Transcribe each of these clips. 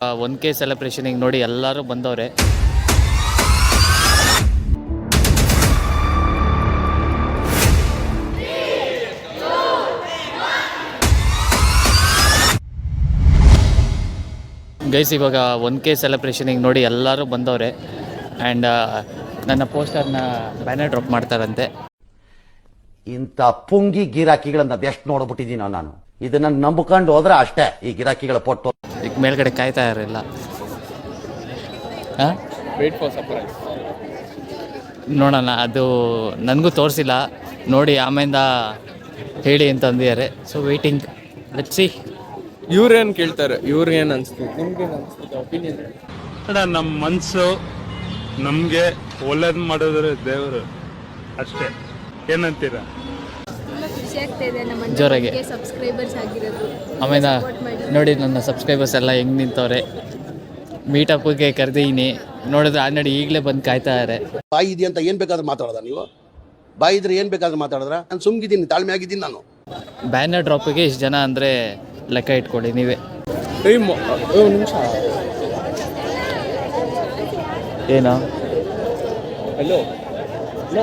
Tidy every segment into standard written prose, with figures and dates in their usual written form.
1K ಸೆಲೆಬ್ರೇಷನಿಗೆ ನೋಡಿ ಎಲ್ಲರೂ ಬಂದವ್ರೆ. ಗೈಸ್ ಇವಾಗ 1K ಸೆಲೆಬ್ರೇಷನಿಗೆ ನೋಡಿ ಎಲ್ಲರೂ ಬಂದವ್ರೆ ಆ್ಯಂಡ್ ನನ್ನ ಪೋಸ್ಟರ್ನ ಬ್ಯಾನರ್ ಡ್ರಾಪ್ ಮಾಡ್ತಾರಂತೆ. ಇಂಥ ಪುಂಗಿ ಗಿರಾಕಿಗಳನ್ನ ಎಷ್ಟು ನೋಡ್ಬಿಟ್ಟಿದ್ದೀನೋ ನಾನು. ಇದನ್ನ ನಂಬಿಕೊಂಡು ಹೋದ್ರೆ ಅಷ್ಟೇ ಈ ಗಿರಾಕಿಗಳ ಪೊಟ್ಟು. ಈಗ ಮೇಲ್ಗಡೆ ಕಾಯ್ತಾ ಇರಲಿಲ್ಲ. Wait for surprise. ನೋಡೋಣ, ಅದು ನನಗೂ ತೋರಿಸಿಲ್ಲ, ನೋಡಿ ಆಮೇಲೆ ಹೇಳಿ ಅಂತ ಅಂದಿದ್ದಾರೆ. So waiting, let's see. ಇವ್ರೇನು ಕೇಳ್ತಾರೆ, ಇವ್ರಿಗೇನು ಅನಿಸ್ತು, ನಿಮ್ಗೇನು ಅನಿಸ್ತದೆ ಒಪಿನಿಯನ್? ನಮ್ಮ ಮನಸ್ಸು ನಮಗೆ ಒಳ್ಳೇದು ಮಾಡಿದ್ರೆ ದೇವರು ಅಷ್ಟೇ. ಏನಂತೀರಾ? ಜೋರಾಗಿ ಸಬ್ಸ್ಕ್ರೈಬರ್ಸ್ ಆಗಿರೋದು ಆಮೇಲೆ ನೋಡಿ ನನ್ನ ಸಬ್ಸ್ಕ್ರೈಬರ್ಸ್ ಎಲ್ಲ ಹೆಂಗೆ ನಿಂತವ್ರೆ. ಮೀಟಪ್ಗೆ ಕರೆದೀನಿ, ನೋಡಿದ್ರೆ ಆಲ್ರೆಡಿ ಈಗಲೇ ಬಂದು ಕಾಯ್ತಾ ಇದ್ದಾರೆ. ಬಾಯಿ ಇದೆ ಅಂತ ಏನು ಬೇಕಾದ್ರೂ ಮಾತಾಡೋದ ನೀವು? ಬಾಯಿ ಇದ್ರೆ ಏನು ಬೇಕಾದ್ರೂ ಮಾತಾಡಿದ್ರ? ನಾನು ಸುಮ್ಗಿದ್ದೀನಿ, ತಾಳ್ಮೆ ಆಗಿದ್ದೀನಿ ನಾನು. ಬ್ಯಾನರ್ ಡ್ರಾಪಿಗೆ ಇಷ್ಟು ಜನ ಅಂದರೆ ಲೆಕ್ಕ ಇಟ್ಕೊಳ್ಳಿ ನೀವೇ. ನಿಮಿಷ. ಏನೋ ಹಲೋ,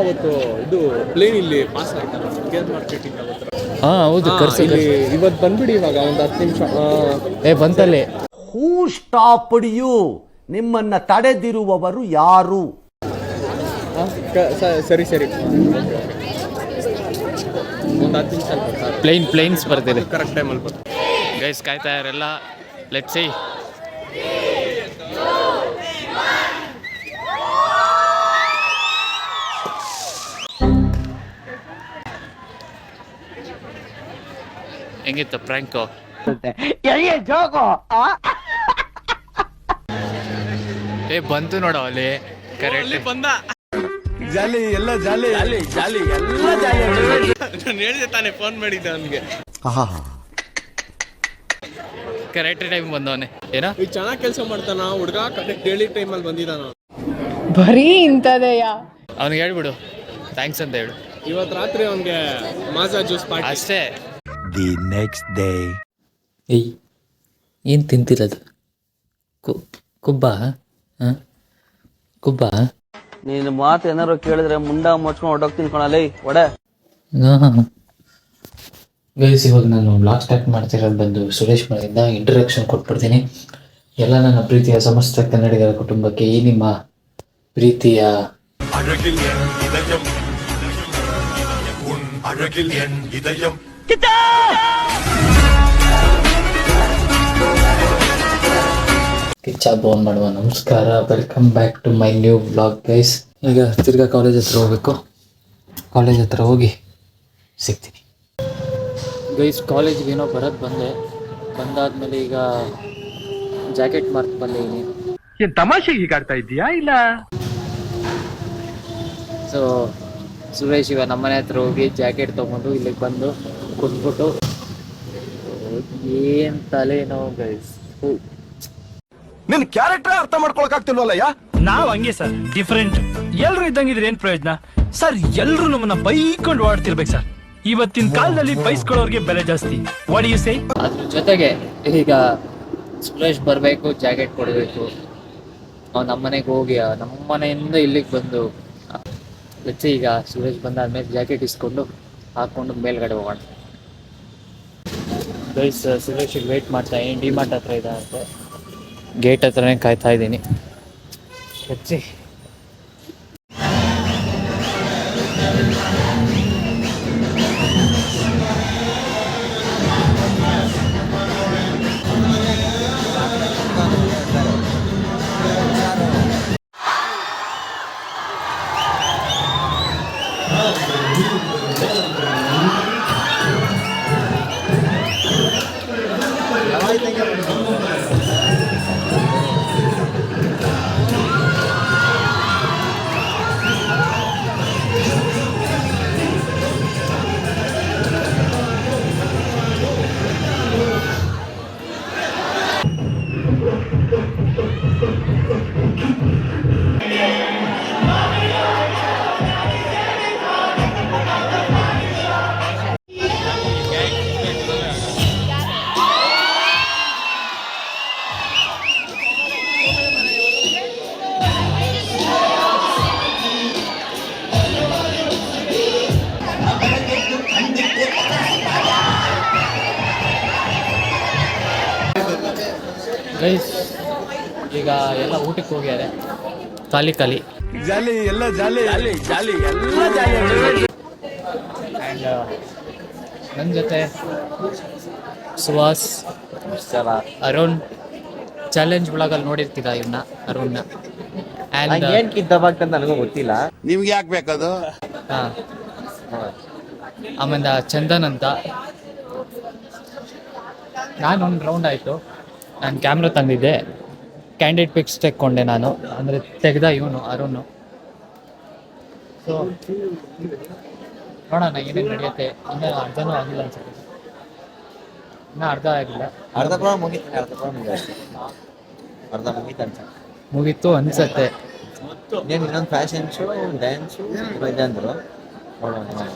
ಅವತ್ತು ಇದು ಪ್ಲೇನ್ ಇಲ್ಲಿ ಪಾಸ್ ಆಯ್ತಲ್ಲ ಗೇರ್ ಮಾರ್ಕೆಟಿಂಗ್ ಅವತ್ತು. ಹಾಂ ಹೌದು, ಇವತ್ತು ಬಂದ್ಬಿಡಿ ಇವಾಗ ಒಂದು 10 ನಿಮಿಷ. ಬಂತಲ್ಲಿ. ಹೂ ಸ್ಟಾಪ್ಡ್ ಯು? ನಿಮ್ಮನ್ನ ತಡೆದಿರುವವರು ಯಾರು? ಸರಿ ಒಂದು 10 ನಿಮಿಷ ಪ್ಲೇನ್ಸ್ ಬರ್ತೀರಿ ಕರೆಕ್ಟ್ ಟೈಮಲ್ಲಿ ಬರ್ತೀವಿ. ಗೈಸ್ ಕಾಯ್ತಾ ಇರಲ್ಲ, ಲೆಟ್ಸ್ ಸಿ. ಹೆಂಗಿತ್ತು ಪ್ರ್ಯಾಂಕು? ಬಂತು ನೋಡು ಅಲ್ಲಿ ಕರೆಕ್ಟ್ ಬಂದ. ಜಾಲಿ ಎಲ್ಲ ಜಾಲಿ. ನಾನು ಹೇಳಿದೆ ತಾನೇ, ಫೋನ್ ಮಾಡಿದ್ದೆ ಅವನಿಗೆ. ಕರೆಕ್ಟ್ ಟೈಮ್ ಬಂದವನೆ. ಏನೋ ಈಗ ಚೆನ್ನಾಗಿ ಕೆಲಸ ಮಾಡ್ತಾನ ಹುಡುಗ, ಕರೆಕ್ಟ್ ಡೈಲಿ ಟೈಮಲ್ಲಿ ಬಂದಿದ್ದಾನ. ಬರೀ ಇಂಥದೆಯಾ? ಅವ್ನಿಗೆ ಹೇಳ್ಬಿಡು ಥ್ಯಾಂಕ್ಸ್ ಅಂತ ಹೇಳು. ಇವತ್ತು ರಾತ್ರಿ ಅವನಿಗೆ ಮಾಜಾ ಜ್ಯೂಸ್ ಪಾರ್ಟಿ ಅಷ್ಟೇ. The next day. ಏಯ್, ಏನು ತಿಂತಿರೋದು? ಕುಬ್ಬ ಕುಬ್ಬ? ನೀನು ಮಾತು ಏನಾರು ಕೇಳಿದ್ರೆ ಮುಂಡ ಮುಚ್ಕೊಂಡು ಹೊಡೋಗ್ತೀನಿ ಕಣಲೇ ಒಡೆ. ಗೈಸ್ ಇವಾಗ ನಾನು ಬ್ಲಾಗ್ ಸ್ಟಾರ್ಟ್ ಮಾಡ್ತಿರೋದು ಬಂದು ಸುರೇಶ್ ಮನೆಯಿಂದ ಇಂಟ್ರಡಕ್ಷನ್ ಕೊಟ್ಬಿಡ್ತೀನಿ. ಎಲ್ಲ ನನ್ನ ಪ್ರೀತಿಯ ಸಮಸ್ತ ಕನ್ನಡಿಗರ ಕುಟುಂಬಕ್ಕೆ ಈ ನಿಮ್ಮ ಪ್ರೀತಿಯ ಕಿಚ್ಚ ಬೋನ್ ಮಾಡುವ ನಮಸ್ಕಾರ. Welcome back to my new vlog guys. ಈಗ ತಿರ್ಗಾ ಕಾಲೇಜ್ ಹತ್ರ ಹೋಗ್ಬೇಕು. ಕಾಲೇಜ್ ಹತ್ರ ಹೋಗಿ ಸಿಗ್ತೀನಿ ಗೈಸ್. ಕಾಲೇಜ್ಗೆ ಏನೋ ಬಂದಾದ್ಮೇಲೆ ಈಗ ಜಾಕೆಟ್ ಮಾರ್ಕ್ ಬಂದಿದ್ದೀನಿ. ಏನು ತಮಾಷೆ ಹೀಗಾಡ್ತಾ ಇದೀಯಾ ಇಲ್ಲ? ಸೊ ಸುರೇಶ್ ಇವಾಗ ನಮ್ಮನೆ ಹತ್ರ ಹೋಗಿ ಜಾಕೆಟ್ ತೊಗೊಂಡು ಇಲ್ಲಿಗೆ ಬಂದು ಕುಂದ್ಬಿಟ್ಟು ಏನು ತಲೆನೋ ಗೈಸ್. ನಿನ್ನ ಕ್ಯಾರೆಕ್ಟರ್ ಅರ್ಥ ಮಾಡ್ಕೊಳಕಾಗ್ತಿಲ್ವಲ್ಲಯ್ಯ? ನಾವ್ ಹಂಗೆ ಸರ್, ಡಿಫ್ರೆಂಟ್. ಎಲ್ರು ಇದ್ದಂಗಿದ್ರೆ ಏನ್ ಪ್ರಯೋಜನ ಸರ್? ಎಲ್ರು ನಮ್ಮನ್ನ ಬೈಕೊಂಡು ಓಡ್ತಿರ್ಬೇಕು ಸರ್. ಇವತ್ತಿನ ಕಾಲದಲ್ಲಿ ಬೈಸ್ಕೊಳ್ಳೋರ್ಗೆ ಬೆಲೆ ಜಾಸ್ತಿ. What you say? ಅದ್ರ ಜೊತೆಗೆ ಈಗ ಸುರೇಶ್ ಬರಬೇಕು, ಜಾಕೆಟ್ ಕೊಡಬೇಕು. ಅವ್ನು ನಮ್ಮನೆಗೆ ಹೋಗಿ ನಮ್ಮನೆಯಿಂದ ಇಲ್ಲಿಗೆ ಬಂದು ಲೆಟ್ಸ್ ಈಗ ಸುರೇಶ್ ಬಂದಾದ್ಮೇಲೆ ಜಾಕೆಟ್ ಇಸ್ಕೊಂಡು ಹಾಕ್ಕೊಂಡು ಮೇಲ್ಗಡೆ ಹೋಗೋಣ ಗೈಸ್. ಸುರೇಶಿಗೆ ವೆಯ್ಟ್ ಮಾಡ್ತಾ ಇದ್ದೀನಿ. ಡಿಮಾರ್ಟ್ ಹತ್ರ ಇದೆ ಅಂತೆ, ಗೇಟ್ ಹತ್ರನೇ ಕಾಯ್ತಾ ಇದ್ದೀನಿ. ಲೆಟ್ಸ್ ಗೈಸ್ ಈಗ ಎಲ್ಲ ಊಟಕ್ಕೆ ಹೋಗ್ಯಾರೆ, ಖಾಲಿ ಖಾಲಿ. ಜಾಲಿ ಎಲ್ಲ ಜಾಲಿ ಜಾಲಿ ಜಾಲಿ ಎಲ್ಲ ಜಾಲಿ. ಆ್ಯಂಡ್ ನನ್ನ ಜೊತೆ ಸುಹಾಸ್, ಅರುಣ್. ಚಾಲೆಂಜ್ ಬ್ಲಾಗಲ್ಲಿ ನೋಡಿರ್ತೀರ ಇವನ್ನ, ಅರುಣ್ನ. ಆ್ಯಂಡ್ ಏನ್ ಕಿದ್ದಬಾಗ್ತಂತ ನನಗೂ ಗೊತ್ತಿಲ್ಲ. ನಿಮ್ಗೆ ಯಾಕೆ ಬೇಕದು? ಹಾಂ, ಆಮೇಲೆ ಚಂದನ್ ಅಂತ. ನಾನು ಒಂದು ರೌಂಡ್ ಆಯಿತು, ನಾನು ಕ್ಯಾಮ್ರಾ ತಂದಿದ್ದೆ, ಕ್ಯಾಂಡಿಡ್ ಪಿಕ್ಸ್ ತೆಕ್ಕೊಂಡೆ ನಾನು, ಅಂದರೆ ತೆಗ್ದ ಇವನು ಅರುಣ್. ಸೊ ನೋಡೋಣ ಏನೇನು ನಡೆಯುತ್ತೆ. ಇನ್ನೂ ಅರ್ಧನೂ ಆಗಿಲ್ಲ ಅನ್ಸುತ್ತೆ, ಇನ್ನೂ ಅರ್ಧ ಆಗಿಲ್ಲ. ಅರ್ಧ ಕೂಡ ಮುಗೀತು, ಅರ್ಧ ಮುಗೀತು ಅನ್ಸುತ್ತೆ. ಮುಗೀತು ಅನ್ಸತ್ತೆ. ಇನ್ನೇನು ಇನ್ನೊಂದು ಫ್ಯಾಷನ್ ಶೋ, ಡ್ಯಾನ್ಸು ಇದೆ ಅಂದ್ರು. ನೋಡೋಣ.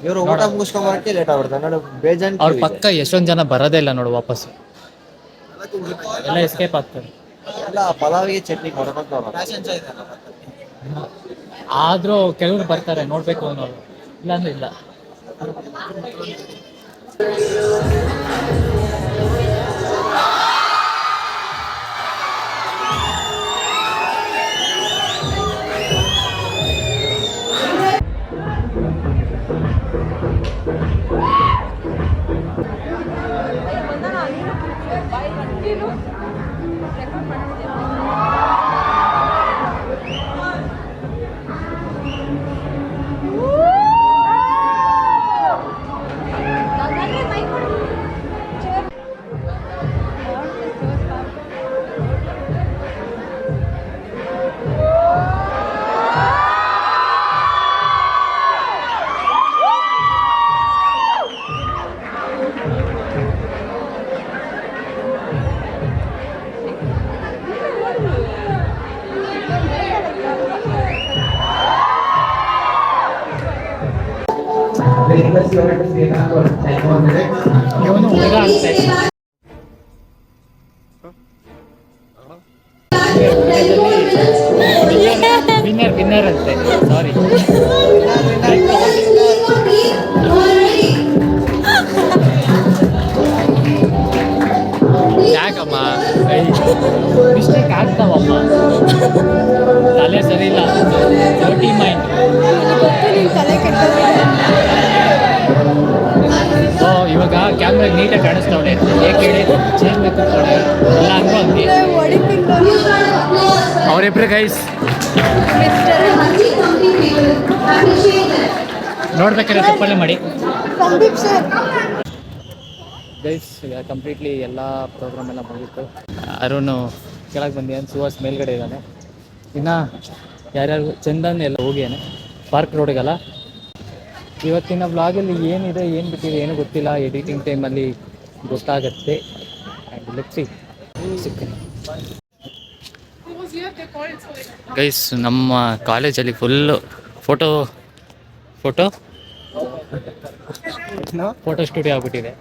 ಇವರು ಊಟ ಮುಗಿಸ್ಕೊಂಬರಕ್ಕೆ ಲೇಟ್ ಆಗ್ಬಿಡ್ತಾರೆ ನೋಡಿ, ಬೇಜಾನ್. ಅವ್ರ ಪಕ್ಕ ಎಷ್ಟೊಂದು ಜನ ಬರೋದೇ ಇಲ್ಲ ನೋಡು ವಾಪಸ್ಸು, ಎಲ್ಲ ಎಸ್ಕೇಪ್ ಆಗ್ತಾರೆ. ಎಲ್ಲ ಪಲಾವಿಗೆ ಚಟ್ನಿ ಕೊಡ್ಕೊಂತವ್ರು. ಆದರೂ ಕೆಲವ್ರು ಬರ್ತಾರೆ ನೋಡಬೇಕು ಅನ್ನೋರು, ಇಲ್ಲಾಂದ್ರೆ ಇಲ್ಲ. ಇವನು ಹುಡುಗ ಅಂತ ವಿನ್ನರ್ ಅಂತೆ, ಸಾರಿ. ಯಾಕಮ್ಮ ಮಿಸ್ಟೇಕ್ ಆಗ್ತಾವಮ್ಮ, ತಲೆ ಸರಿ ಇಲ್ಲ, ಡರ್ಟಿ ಮೈಂಡ್. ಸೊ ಇವಾಗ ಕ್ಯಾಮ್ರಾಗ ನೀಟಾಗಿ ಕಾಣಿಸ್ತಾವಳೆ, ಹೇಗೆ ಹೇಳಿ ಚೇಂಜ್ ಕೂತ್ಕೊಂಡೆ ಎಲ್ಲ ಅಂದ್ರೂ ಹಂಗೆ. ಅವರಿಬ್ರು ಗೈಸ್ ನೋಡ್ಬೇಕಾದ್ರೆ ತಪ್ಪಲ್ಲೇ ಮಾಡಿ ಗೈಸ್. ಈಗ ಕಂಪ್ಲೀಟ್ಲಿ ಎಲ್ಲ ಪ್ರೋಗ್ರಾಮ್ ಎಲ್ಲ ಮುಗೀತು. ಅರುಣ್ ಕೆಳಗೆ ಬಂದಿದ್ದಾನೆ, ಸುಹಾಸ್ ಮೇಲ್ಗಡೆ ಇದ್ದಾನೆ, ಇನ್ನು ಯಾರ್ಯಾರು ಚಂದನ್ ಎಲ್ಲ ಹೋಗಿಯಾನೆ ಪಾರ್ಕ್ ರೋಡಿಗಲ್ಲ. ಇವತ್ತಿನ ವ್ಲಾಗಲ್ಲಿ ಏನಿದೆ ಏನು ಬಿಟ್ಟಿದೆ ಏನೂ ಗೊತ್ತಿಲ್ಲ, ಎಡಿಟಿಂಗ್ ಟೈಮಲ್ಲಿ ಗೊತ್ತಾಗತ್ತೆ. ಆ್ಯಂಡ್ ಲೆಟ್ಸ್ ಸಿ, ಸಿಗ್ತೀನಿ ಗೈಸ್. ನಮ್ಮ ಕಾಲೇಜಲ್ಲಿ ಫುಲ್ಲು ಫೋಟೋ ಸ್ಟುಡಿಯೋ ಆಗ್ಬಿಟ್ಟಿದೆ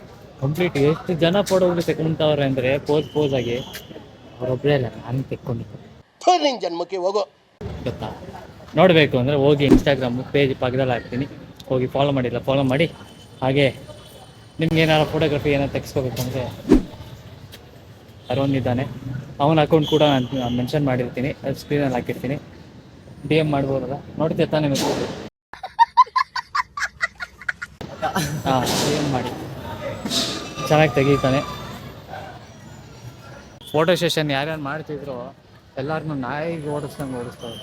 ಕಂಪ್ಲೀಟ್. ಎಷ್ಟು ಜನ ಫೋಟೋಗಳು ತೆಕ್ಕೊಂತವ್ರೆ ಅಂದರೆ ಪೋಸ್ ಆಗಿ, ಅವರೊಬ್ಬರೇ ಅಲ್ಲ, ನಾನು ತೆಕ್ಕೊಂಡಿದ್ದೆ. ನಿನ್ನ ಜನ್ಮಕ್ಕೆ ಹೋಗೋ ಗೊತ್ತಾ? ನೋಡಬೇಕು ಅಂದರೆ ಹೋಗಿ ಇನ್ಸ್ಟಾಗ್ರಾಮ್ ಪೇಜ್ ಪಕ್ಕದಲ್ಲಿ ಹಾಕ್ತೀನಿ, ಹೋಗಿ ಫಾಲೋ ಮಾಡಿಲ್ಲ ಫಾಲೋ ಮಾಡಿ. ಹಾಗೆ ನಿಮ್ಗೆ ಏನಾರು ಫೋಟೋಗ್ರಫಿ ಏನಾರು ತೆಗೆಸ್ಕೋಬೇಕು ಅಂದರೆ ಅರುಣ್ ಇದ್ದಾನೆ, ಅವನ ಅಕೌಂಟ್ ಕೂಡ ನಾನು ಮೆನ್ಷನ್ ಮಾಡಿರ್ತೀನಿ, ಅದು ಸ್ಕ್ರೀನಲ್ಲಿ ಹಾಕಿರ್ತೀನಿ, DM ಮಾಡ್ಬೋದಲ್ಲ. ನೋಡ್ತೀಯ ತಾನೇ ನಿಮಗೆ? ಹಾಂ, DM ಮಾಡಿ, ಚೆನ್ನಾಗಿ ತೆಗೀತಾನೆ. ಫೋಟೋ ಸೆಷನ್ ಯಾರ್ಯಾರು ಮಾಡ್ತಿದ್ರು ಎಲ್ಲರನ್ನೂ ನಾಯಿಗೆ ಓಡಿಸ್ದಂಗೆ ಓಡಿಸ್ತಾರೆ.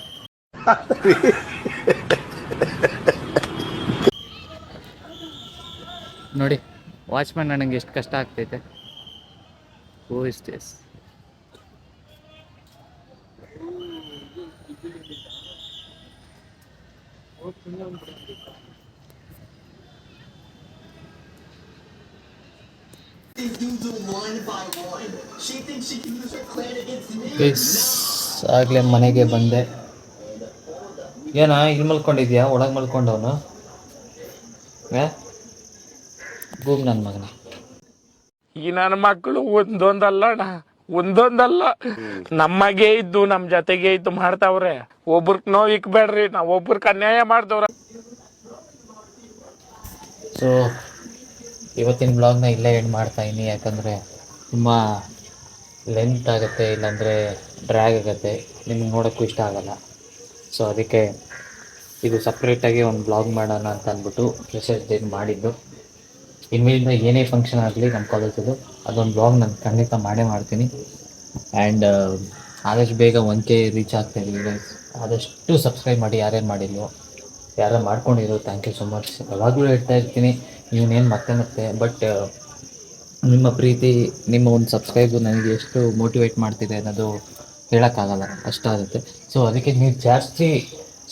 ನೋಡಿ ವಾಚ್ಮ್ಯಾನ್ ನನಗೆ ಎಷ್ಟು ಕಷ್ಟ ಆಗ್ತೈತೆ. Who is this? ಆಗಲೇ ಮನೆಗೆ ಬಂದೆ. ಏನ ಇಲ್ಲಿ ಮಲ್ಕೊಂಡಿದ್ಯಾ? ಒಳಗೆ ಮಲ್ಕೊಂಡವನು ಗೂಬ್ ನನ್ನ ಮಗನ. ಈ ನನ್ನ ಮಕ್ಕಳು ಒಂದೊಂದಲ್ಲ ನಮಗೆ ಇದ್ದು ನಮ್ ಜೊತೆಗೆ ಇದ್ದು ಮಾಡ್ತಾವ್ರೆ. ಒಬ್ರಕ್ ನೋವು ಇಕ್ಬೇಡ್ರಿ, ನಾವ್ ಒಬ್ರಕ್ ಅನ್ಯಾಯ ಮಾಡ್ದವ್ರ. ಸೊ ಇವತ್ತಿನ ಬ್ಲಾಗ್ನ ಇಲ್ಲೇ ಎಂಡ್ ಮಾಡ್ತಾ ಇದ್ದೀನಿ, ಯಾಕಂದರೆ ತುಂಬ ಲೆಂತ್ ಆಗುತ್ತೆ, ಇಲ್ಲಾಂದರೆ ಡ್ರ್ಯಾಗ್ ಆಗುತ್ತೆ, ನಿಮ್ಗೆ ನೋಡೋಕ್ಕೂ ಇಷ್ಟ ಆಗೋಲ್ಲ. ಸೊ ಅದಕ್ಕೆ ಇದು ಸಪ್ರೇಟಾಗಿ ಒಂದು ಬ್ಲಾಗ್ ಮಾಡೋಣ ಅಂತ ಅಂದ್ಬಿಟ್ಟು ಮೆಸೇಜ್ ಮಾಡಿದ್ದು. ಇನ್ಮೇಲಿಂದ ಏನೇ ಫಂಕ್ಷನ್ ಆಗಲಿ ನಮ್ಮ ಕಾಲೇಜದು ಅದೊಂದು ಬ್ಲಾಗ್ ನಾನು ಖಂಡಿತ ಮಾಡೇ ಮಾಡ್ತೀನಿ. ಆ್ಯಂಡ್ ಆದಷ್ಟು ಬೇಗ 1K ರೀಚ್ ಆಗ್ತಾಯಿದ್ದೀವಿ ಗೈಸ್. ಆದಷ್ಟು ಸಬ್ಸ್ಕ್ರೈಬ್ ಮಾಡಿ, ಯಾರೇನು ಮಾಡಿಲ್ವೋ, ಯಾರು ಮಾಡ್ಕೊಂಡಿರೋ ಥ್ಯಾಂಕ್ ಯು ಸೊ ಮಚ್. ಯಾವಾಗಲೂ ಹೇಳ್ತಾ ಇರ್ತೀನಿ ಇವನೇನು ಮತ್ತೆ ಬಟ್ ನಿಮ್ಮ ಪ್ರೀತಿ, ನಿಮ್ಮ ಒಂದು ಸಬ್ಸ್ಕ್ರೈಬು ನನಗೆ ಎಷ್ಟು ಮೋಟಿವೇಟ್ ಮಾಡ್ತಿದೆ ಅನ್ನೋದು ಹೇಳೋಕ್ಕಾಗಲ್ಲ, ಅಷ್ಟಾಗುತ್ತೆ. ಸೊ ಅದಕ್ಕೆ ನೀವು ಜಾಸ್ತಿ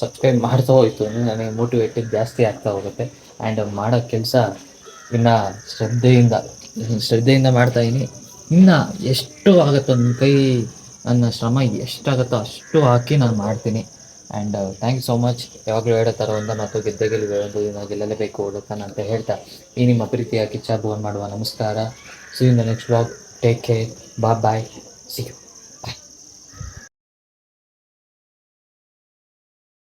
ಸಬ್ಸ್ಕ್ರೈಬ್ ಮಾಡ್ತಾ ಹೋಯ್ತು ಅಂದರೆ ನನಗೆ ಮೋಟಿವೇಟೆಡ್ ಜಾಸ್ತಿ ಆಗ್ತಾ ಹೋಗುತ್ತೆ. ಆ್ಯಂಡ್ ಮಾಡೋ ಕೆಲಸ ಇನ್ನು ಶ್ರದ್ಧೆಯಿಂದ ಮಾಡ್ತಾಯಿದ್ದೀನಿ. ಇನ್ನು ಎಷ್ಟು ಆಗುತ್ತೋ ನನ್ನ ಕೈ, ನನ್ನ ಶ್ರಮ ಎಷ್ಟಾಗುತ್ತೋ ಅಷ್ಟು ಹಾಕಿ ನಾನು ಮಾಡ್ತೀನಿ. And thank you so much. ಯಾವಾಗಲೂ ಹೇಳೋ ಥರ ಒಂದು ಮತ್ತು ಗೆದ್ದೆ ಗೆಲ್ಲಬೇಕು, ನಾವು ಗೆಲ್ಲಲೇಬೇಕು ಓಡುತ್ತಾನೆ ಅಂತ ಹೇಳ್ತಾ ಈ ನಿಮ್ಮ ಪ್ರೀತಿಯ ಕಿಚ್ಚ ಬೋನ್ ಮಾಡುವ ನಮಸ್ಕಾರ. See you in the next vlog. Take care, bye, see you.